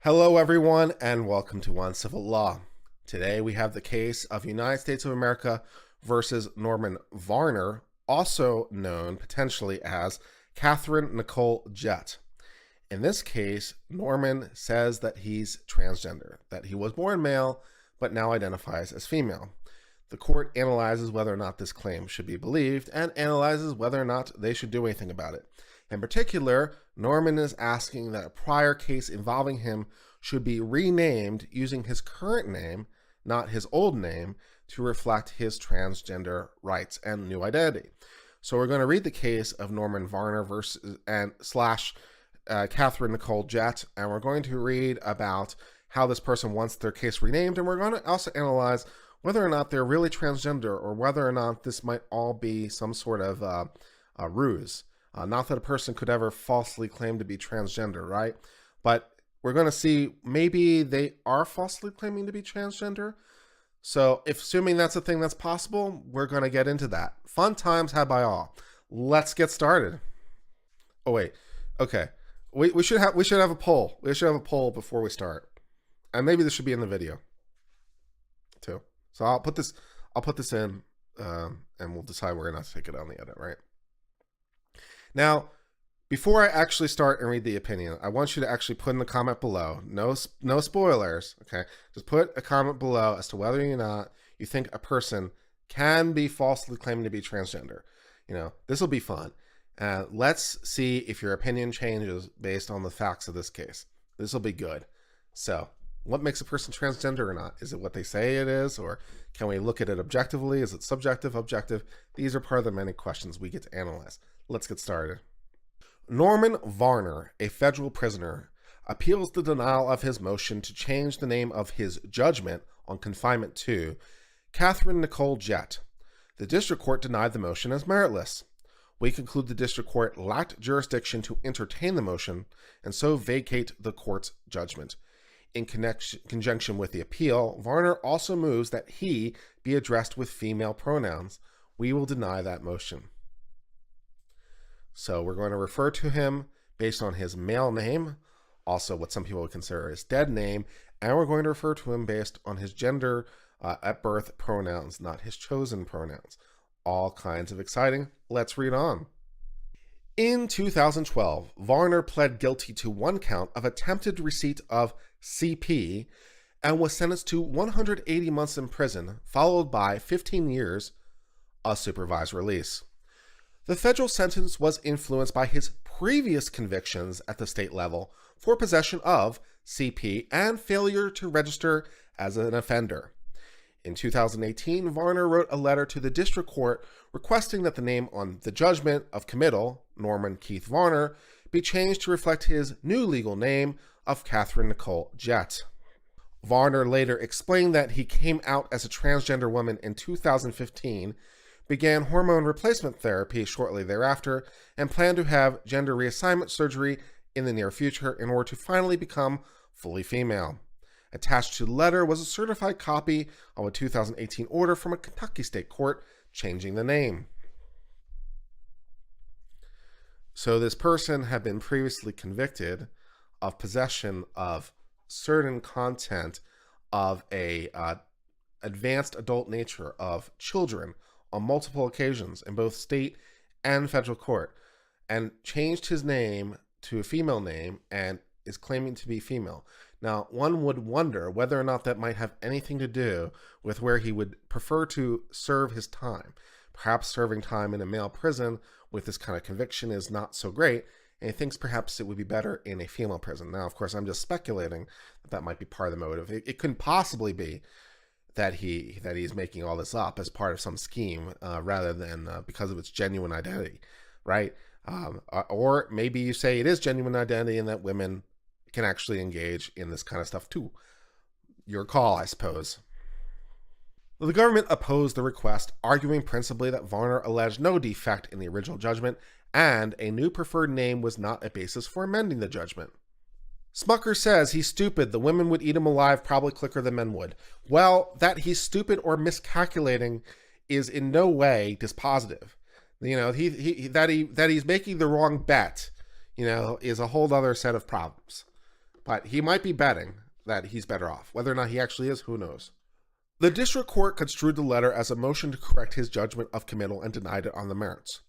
Hello, everyone, and welcome to Uncivil Law. Today we have the case of United States of America versus Norman Varner, also known potentially as Katherine Nicole Jett. In this case, Norman says that he's transgender, that he was born male but now identifies as female. The court analyzes whether or not this claim should be believed and analyzes whether or not they should do anything about it. In particular, Norman is asking that a prior case involving him should be renamed using his current name, not his old name, to reflect his transgender rights and new identity. So we're going to read the case of Norman Varner versus Katherine Nicole Jett, and we're going to read about how this person wants their case renamed, and we're going to also analyze whether or not they're really transgender or whether or not this might all be some sort of a ruse. Not that a person could ever falsely claim to be transgender, right? But we're going to see maybe they are falsely claiming to be transgender. So if assuming that's a thing that's possible, we're going to get into that. Fun times had by all. Let's get started. Oh, wait. Okay. We should have a poll. We should have a poll before we start. And maybe this should be in the video too. So I'll put this in and we'll decide whether or not to take it on the edit, right? Now, before I actually start and read the opinion, I want you to actually put in the comment below, no spoilers, okay? Just put a comment below as to whether or not you think a person can be falsely claiming to be transgender. You know, this will be fun. Let's see if your opinion changes based on the facts of this case. This will be good. So, what makes a person transgender or not? Is it what they say it is, or can we look at it objectively? Is it subjective, objective? These are part of the many questions we get to analyze. Let's get started. Norman Varner, a federal prisoner, appeals the denial of his motion to change the name of his judgment on confinement to Katherine Nicole Jett. The district court denied the motion as meritless. We conclude the district court lacked jurisdiction to entertain the motion and so vacate the court's judgment. In conjunction with the appeal, Varner also moves that he be addressed with female pronouns. We will deny that motion. So we're going to refer to him based on his male name, also what some people would consider his dead name, and we're going to refer to him based on his gender at birth pronouns, not his chosen pronouns. All kinds of exciting. Let's read on. In 2012, Varner pled guilty to one count of attempted receipt of CP and was sentenced to 180 months in prison, followed by 15 years of supervised release. The federal sentence was influenced by his previous convictions at the state level for possession of CP and failure to register as an offender. In 2018, Varner wrote a letter to the district court requesting that the name on the judgment of committal, Norman Keith Varner, be changed to reflect his new legal name of Katherine Nicole Jett. Varner later explained that he came out as a transgender woman in 2015, began hormone replacement therapy shortly thereafter, and planned to have gender reassignment surgery in the near future in order to finally become fully female. Attached to the letter was a certified copy of a 2018 order from a Kentucky state court changing the name. So this person had been previously convicted of possession of certain content of a advanced adult nature of children on multiple occasions in both state and federal court, and changed his name to a female name and is claiming to be female. Now, one would wonder whether or not that might have anything to do with where he would prefer to serve his time. Perhaps serving time in a male prison with this kind of conviction is not so great, and he thinks perhaps it would be better in a female prison. Now, of course, I'm just speculating that might be part of the motive. It couldn't possibly be that he's making all this up as part of some scheme rather than because of its genuine identity, right? Or maybe you say it is genuine identity and that women can actually engage in this kind of stuff too. Your call, I suppose. The government opposed the request, arguing principally that Varner alleged no defect in the original judgment and a new preferred name was not a basis for amending the judgment. Smucker says he's stupid. The women would eat him alive probably quicker than men would. Well, that he's stupid or miscalculating is in no way dispositive. You know, that he's making the wrong bet, you know, is a whole other set of problems. But he might be betting that he's better off. Whether or not he actually is, who knows? The district court construed the letter as a motion to correct his judgment of committal and denied it on the merits.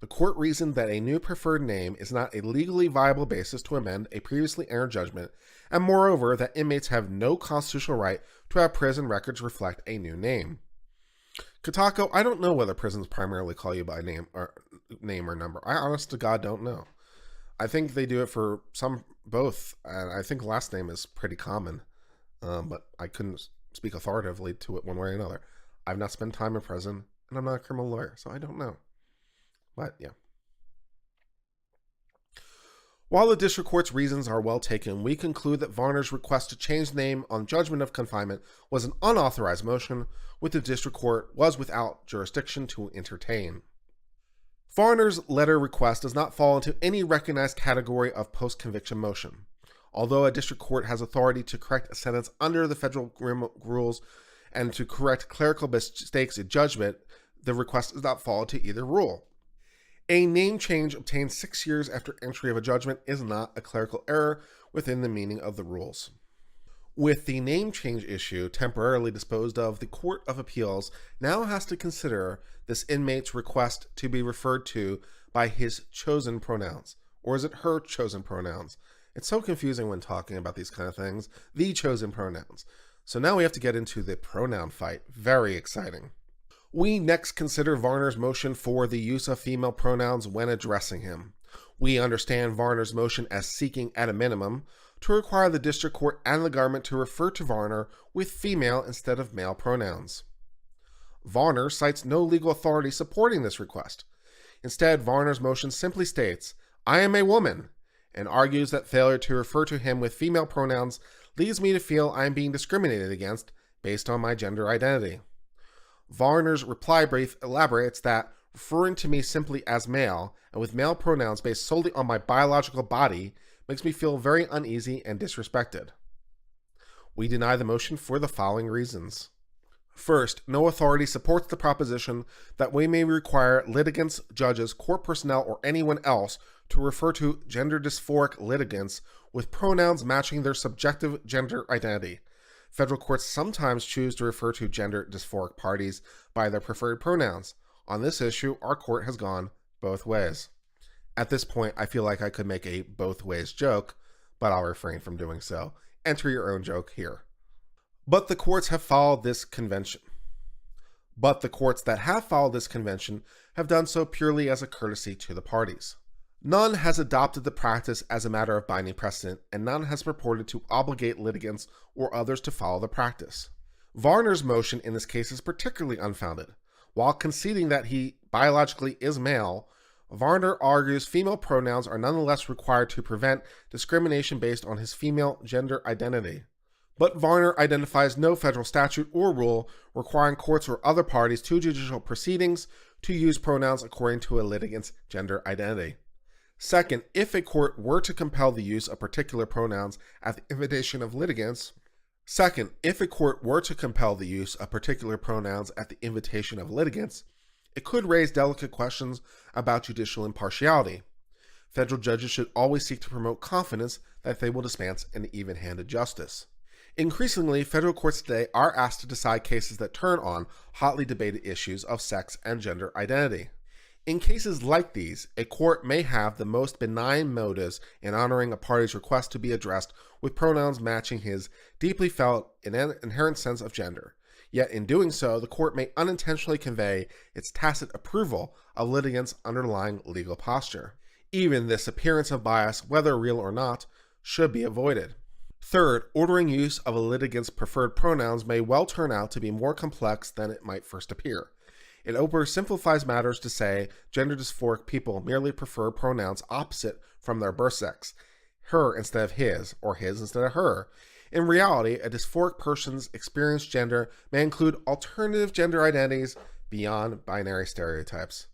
The court reasoned that a new preferred name is not a legally viable basis to amend a previously entered judgment, and moreover that inmates have no constitutional right to have prison records reflect a new name. Katako, I don't know whether prisons primarily call you by name or number. I honest to God don't know. I think they do it for both, and I think last name is pretty common, but I couldn't speak authoritatively to it one way or another. I've not spent time in prison, and I'm not a criminal lawyer, so I don't know. But yeah. While the district court's reasons are well taken, we conclude that Varner's request to change the name on judgment of confinement was an unauthorized motion, which the district court was without jurisdiction to entertain. Varner's letter request does not fall into any recognized category of post-conviction motion. Although a district court has authority to correct a sentence under the federal rules and to correct clerical mistakes in judgment, the request does not fall into either rule. A name change obtained 6 years after entry of a judgment is not a clerical error within the meaning of the rules. With the name change issue temporarily disposed of, the Court of Appeals now has to consider this inmate's request to be referred to by his chosen pronouns. Or is it her chosen pronouns? It's so confusing when talking about these kind of things. The chosen pronouns. So now we have to get into the pronoun fight. Very exciting. We next consider Varner's motion for the use of female pronouns when addressing him. We understand Varner's motion as seeking, at a minimum, to require the district court and the government to refer to Varner with female instead of male pronouns. Varner cites no legal authority supporting this request. Instead, Varner's motion simply states, "I am a woman," and argues that failure to refer to him with female pronouns leads me to feel I am being discriminated against based on my gender identity. Varner's reply brief elaborates that referring to me simply as male and with male pronouns based solely on my biological body makes me feel very uneasy and disrespected. We deny the motion for the following reasons. First, no authority supports the proposition that we may require litigants, judges, court personnel, or anyone else to refer to gender dysphoric litigants with pronouns matching their subjective gender identity. Federal courts sometimes choose to refer to gender dysphoric parties by their preferred pronouns. On this issue, our court has gone both ways. At this point, I feel like I could make a both ways joke, but I'll refrain from doing so. Enter your own joke here. But the courts that have followed this convention have done so purely as a courtesy to the parties. None has adopted the practice as a matter of binding precedent, and none has purported to obligate litigants or others to follow the practice. Varner's motion in this case is particularly unfounded. While conceding that he biologically is male, Varner argues female pronouns are nonetheless required to prevent discrimination based on his female gender identity. But Varner identifies no federal statute or rule requiring courts or other parties to judicial proceedings to use pronouns according to a litigant's gender identity. Second, if a court were to compel the use of particular pronouns at the invitation of litigants, it could raise delicate questions about judicial impartiality. Federal judges should always seek to promote confidence that they will dispense an even-handed justice. Increasingly, federal courts today are asked to decide cases that turn on hotly debated issues of sex and gender identity. In cases like these, a court may have the most benign motives in honoring a party's request to be addressed with pronouns matching his deeply felt inherent sense of gender. Yet in doing so, the court may unintentionally convey its tacit approval of litigants' underlying legal posture. Even this appearance of bias, whether real or not, should be avoided. Third, ordering use of a litigant's preferred pronouns may well turn out to be more complex than it might first appear. It oversimplifies matters to say gender dysphoric people merely prefer pronouns opposite from their birth sex, her instead of his, or his instead of her. In reality, a dysphoric person's experienced gender may include alternative gender identities beyond binary stereotypes.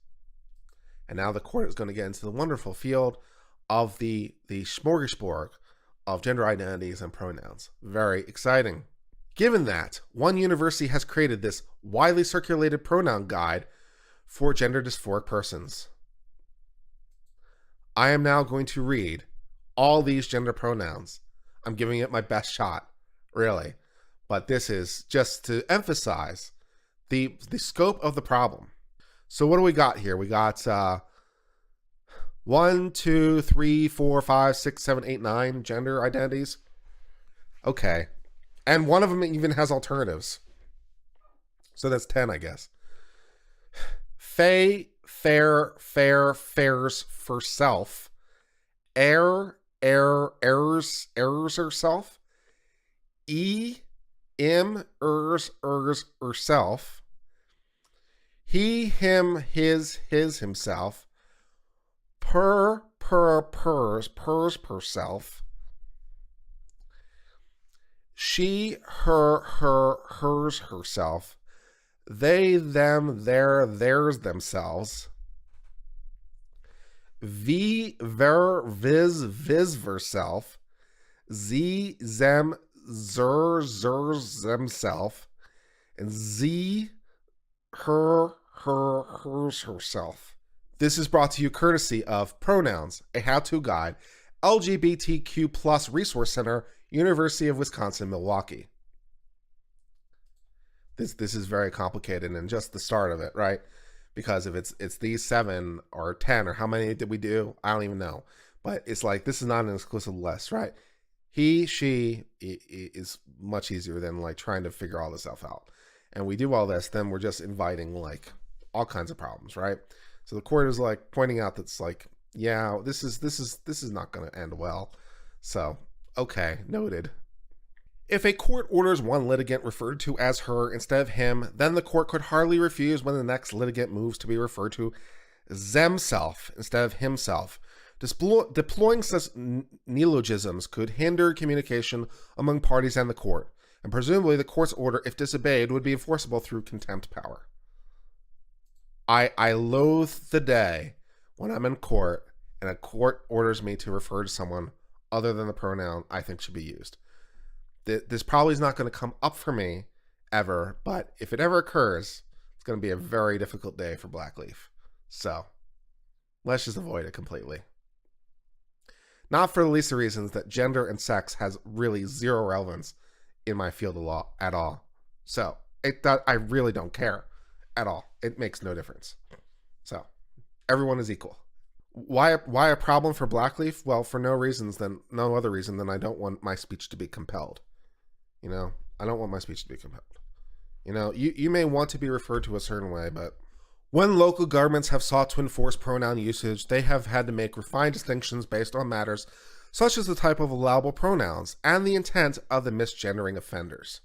And now the court is going to get into the wonderful field of the smorgasbord of gender identities and pronouns. Very exciting. Given that one university has created this widely circulated pronoun guide for gender dysphoric persons, I am now going to read all these gender pronouns. I'm giving it my best shot, really. But this is just to emphasize the scope of the problem. So what do we got here? We got 1, 2, 3, 4, 5, 6, 7, 8, 9 gender identities. Okay. And one of them even has alternatives. So that's 10, I guess. Fair, fairs for self. Errors herself. Herself. He, him, his, himself. Pers, herself. She, hers, herself. They, them, theirs, themselves. Viz, verself. Zem, zers, themself. And hers, herself. This is brought to you courtesy of Pronouns, a how-to guide, LGBTQ plus resource center, University of Wisconsin, Milwaukee. This is very complicated and just the start of it, right? Because if it's these 7 or 10 or how many did we do? I don't even know. But it's like, this is not an exclusive list, right? He, she is much easier than like trying to figure all this stuff out. And we do all this, then we're just inviting like all kinds of problems, right? So the court is like pointing out that's like, yeah, this is not going to end well. So, okay, noted. If a court orders one litigant referred to as her instead of him, then the court could hardly refuse when the next litigant moves to be referred to themself instead of himself. Deploying such neologisms could hinder communication among parties and the court, and presumably the court's order, if disobeyed, would be enforceable through contempt power. I loathe the day when I'm in court and a court orders me to refer to someone other than the pronoun I think should be used. This probably is not going to come up for me ever, but if it ever occurs, it's going to be a very difficult day for Blackleaf. So let's just avoid it completely. Not for the least of reasons that gender and sex has really zero relevance in my field of law at all. So I really don't care at all. It makes no difference. So everyone is equal. Why a problem for Blackleaf? Well, for no other reason than I don't want my speech to be compelled. You know, I don't want my speech to be compelled. You know, you may want to be referred to a certain way, but when local governments have sought to enforce pronoun usage, they have had to make refined distinctions based on matters such as the type of allowable pronouns and the intent of the misgendering offenders.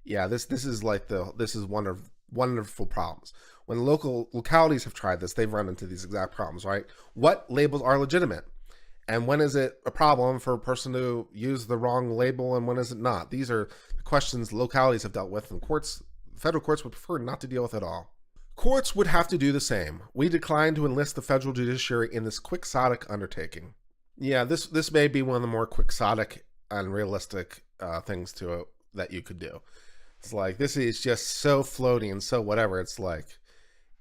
Yeah, this is one of wonderful problems. When localities have tried this, they've run into these exact problems, right? What labels are legitimate? And when is it a problem for a person to use the wrong label and when is it not? These are the questions localities have dealt with, and federal courts would prefer not to deal with at all. Courts would have to do the same. We decline to enlist the federal judiciary in this quixotic undertaking. Yeah, this may be one of the more quixotic and realistic things that you could do. It's like, this is just so floaty and so whatever. It's like,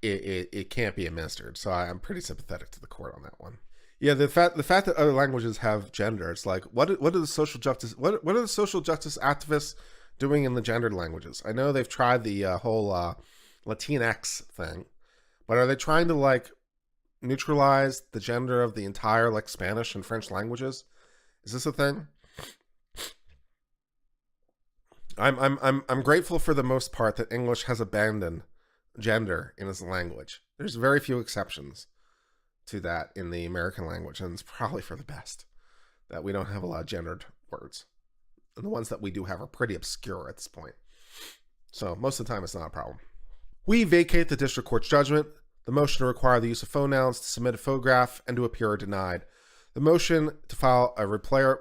it can't be administered. So I'm pretty sympathetic to the court on that one. Yeah, the fact that other languages have gender, it's like, what are the social justice activists doing in the gendered languages? I know they've tried the whole Latinx thing, but are they trying to like neutralize the gender of the entire like Spanish and French languages? Is this a thing? I'm grateful for the most part that English has abandoned gender in its language. There's very few exceptions to that in the American language, and it's probably for the best that we don't have a lot of gendered words. And the ones that we do have are pretty obscure at this point. So most of the time it's not a problem. We vacate the district court's judgment. The motion to require the use of pronouns to submit a photograph and to appear are denied. The motion to file a reply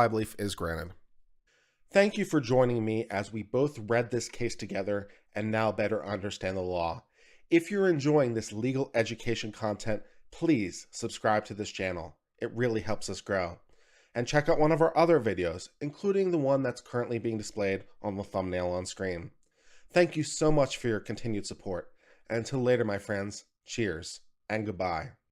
brief is granted. Thank you for joining me as we both read this case together and now better understand the law. If you're enjoying this legal education content, please subscribe to this channel. It really helps us grow. And check out one of our other videos, including the one that's currently being displayed on the thumbnail on screen. Thank you so much for your continued support. And until later, my friends, cheers and goodbye.